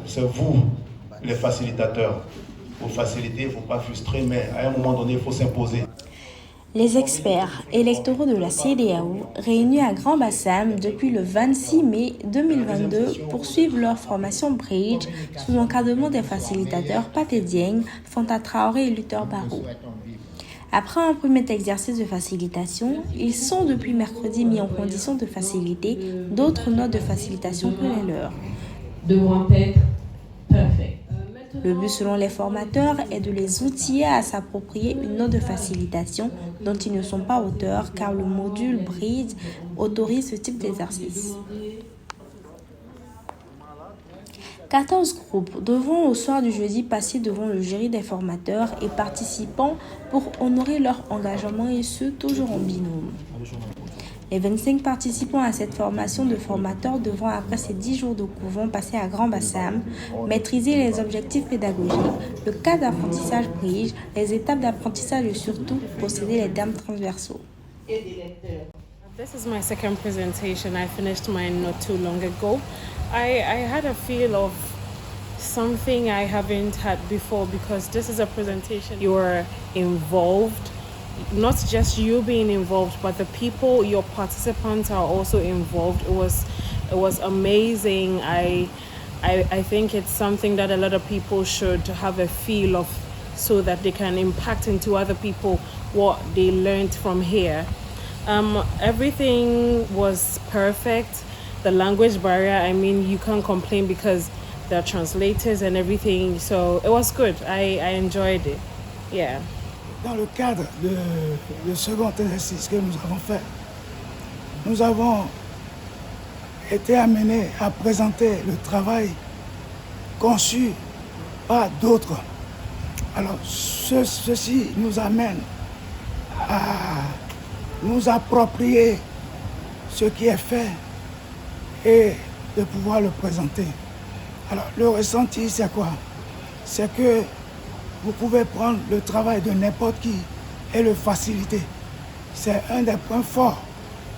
C'est vous, les facilitateurs. Vous facilitez, il ne faut pas frustrer, mais à un moment donné, il faut s'imposer. Les experts électoraux de la CEDEAO, réunis à Grand Bassam depuis le 26 mai 2022, poursuivent leur formation Bridge sous l'encadrement des facilitateurs Pathé Dieng, Fanta Traoré et Luther Barrow. Après un premier exercice de facilitation, ils sont depuis mercredi mis en condition de faciliter d'autres notes de facilitation que les leurs. Devront être parfaits. Le but selon les formateurs est de les outiller à s'approprier une note de facilitation dont ils ne sont pas auteurs car le module Bridge autorise ce type d'exercice. 14 groupes devront au soir du jeudi passer devant le jury des formateurs et participants pour honorer leur engagement et ce, toujours en binôme. Les 25 participants à cette formation de formateurs devront, après ces 10 jours de couvent passés à Grand Bassam, maîtriser les objectifs pédagogiques, le cadre d'apprentissage Bridge, les étapes d'apprentissage et surtout posséder les termes transversaux. This is my second presentation. I finished mine not too long ago. I had a feel of something I haven't had before because this is a presentation. You are involved, not just you being involved, but the people, your participants are also involved. It was amazing. I think it's something that a lot of people should have a feel of so that they can impact into other people what they learned from here. Everything was perfect. The language barrier, I mean, you can't complain because there are translators and everything. So it was good. I enjoyed it. Yeah. Dans le cadre de second exercice que nous avons fait, nous avons été amenés à présenter le travail conçu par d'autres. Alors, ceci nous amène à nous approprier ce qui est fait et de pouvoir le présenter. Alors, le ressenti, c'est quoi? C'est que vous pouvez prendre le travail de n'importe qui et le faciliter. C'est un des points forts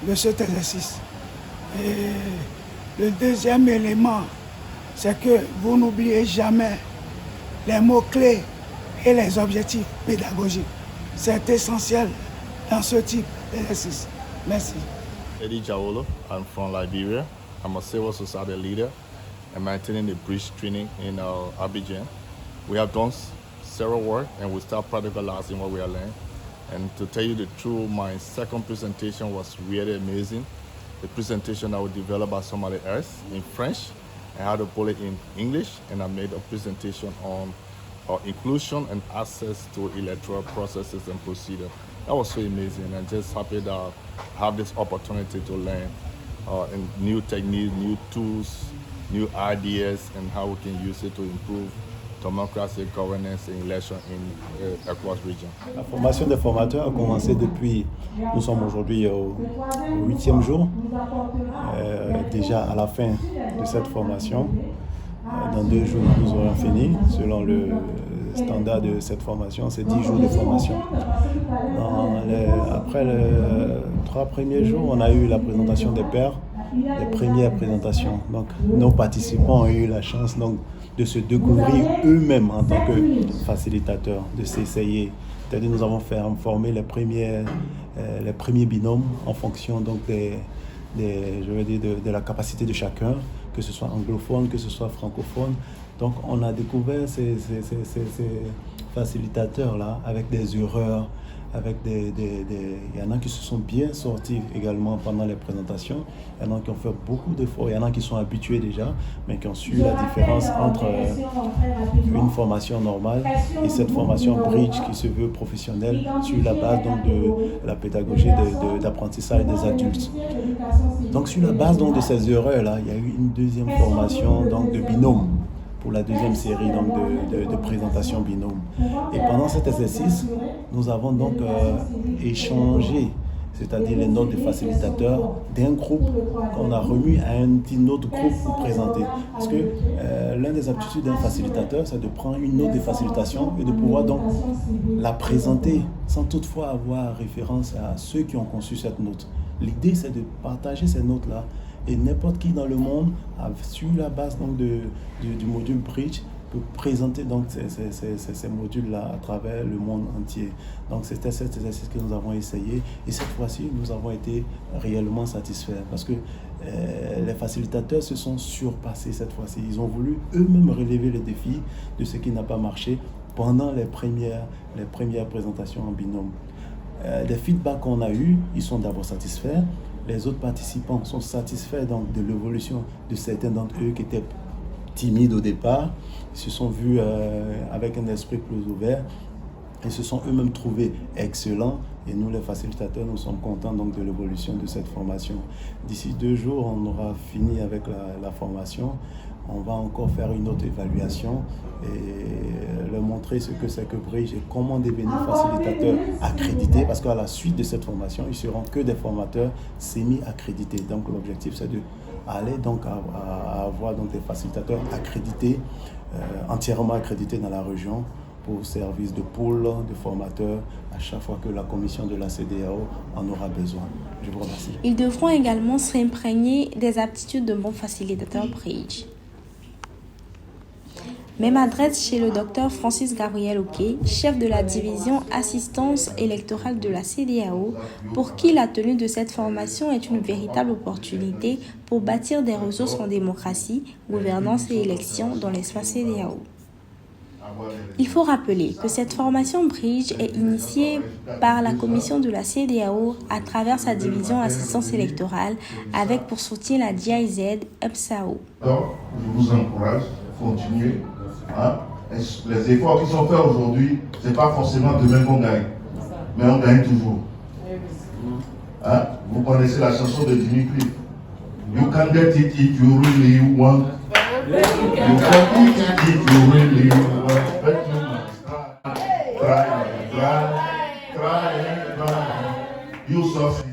de cet exercice. Et le deuxième élément, c'est que vous n'oubliez jamais les mots-clés et les objectifs pédagogiques. C'est essentiel dans ce type d'exercice. Merci. Eddie Jaolo, I'm from Liberia. I'm a civil society leader. I'm maintaining the bridge training in Abidjan. We have done several work and we start practicalizing what we are learning. And to tell you the truth, my second presentation was really amazing. The presentation that was developed by somebody else in French. I had to put it in English and I made a presentation on inclusion and access to electoral processes and procedures. That was so amazing and I'm just happy that I have this opportunity to learn new techniques, new tools, new ideas and how we can use it to improve democracy, governance and election in across region. La formation des formateurs a commencé depuis, nous sommes aujourd'hui au 8e jour. Déjà à la fin de cette formation, dans 2 jours, nous aurons fini. Selon le standard de cette formation, c'est 10 jours de formation. Après les 3 premiers jours, on a eu la présentation des pairs, les premières présentations. Donc, nos participants ont eu la chance de se découvrir eux-mêmes en tant que facilitateurs, de s'essayer. C'est-à-dire nous avons formé les premiers binômes en fonction donc de la capacité de chacun, que ce soit anglophone, que ce soit francophone. Donc on a découvert ces facilitateurs-là avec des erreurs, il y en a qui se sont bien sortis également pendant les présentations, il y en a qui ont fait beaucoup d'efforts, il y en a qui sont habitués déjà, mais qui ont su la différence entre une formation normale et cette formation Bridge qui se veut professionnelle sur la base donc, de la pédagogie d'apprentissage des adultes. Donc sur la base donc, de ces erreurs-là, il y a eu une deuxième formation donc, de binôme pour la deuxième série donc, de présentation binôme. Et pendant cet exercice, nous avons donc échangé, c'est-à-dire les notes des facilitateurs d'un groupe qu'on a remis à un autre groupe pour présenter. Parce que l'un des aptitudes d'un facilitateur, c'est de prendre une note de facilitation et de pouvoir donc la présenter sans toutefois avoir référence à ceux qui ont conçu cette note. L'idée, c'est de partager ces notes-là Et n'importe qui dans le monde, sur la base donc, du module Bridge, peut présenter donc ces modules-là à travers le monde entier. Donc c'était cet exercice que nous avons essayé et cette fois-ci nous avons été réellement satisfaits parce que les facilitateurs se sont surpassés cette fois-ci. Ils ont voulu eux-mêmes relever le défi de ce qui n'a pas marché pendant les premières présentations en binôme. Les feedbacks qu'on a eus, ils sont d'abord satisfaits. Les autres participants sont satisfaits donc, de l'évolution de certains d'entre eux qui étaient timides au départ. Ils se sont vus avec un esprit plus ouvert. Ils se sont eux-mêmes trouvés excellents. Et nous, les facilitateurs, nous sommes contents donc, de l'évolution de cette formation. D'ici 2 jours, on aura fini avec la formation. On va encore faire une autre évaluation et leur montrer ce que c'est que Bridge et comment devenir facilitateur accrédité. Parce qu'à la suite de cette formation, ils seront que des formateurs semi-accrédités. Donc l'objectif, c'est d'aller donc à avoir donc, des facilitateurs accrédités, entièrement accrédités dans la région pour service de pool de formateurs à chaque fois que la commission de la CEDEAO en aura besoin. Je vous remercie. Ils devront également s'imprégner des aptitudes de bons facilitateurs Bridge. Même adresse chez le docteur Francis Gabriel Oquet, chef de la division assistance électorale de la CEDEAO, pour qui la tenue de cette formation est une véritable opportunité pour bâtir des ressources en démocratie, gouvernance et élections dans l'espace CEDEAO. Il faut rappeler que cette formation Bridge est initiée par la commission de la CEDEAO à travers sa division assistance électorale avec pour soutien la GIZ UPSAO. Donc, je vous encourage à continuer. Les efforts qui sont faits aujourd'hui, ce n'est pas forcément demain qu'on gagne, mais on gagne toujours. Vous connaissez la chanson de Jimmy Cliff. You can get it if you really want. You can get it if you really want. But you must try, try, try, try. You suffer.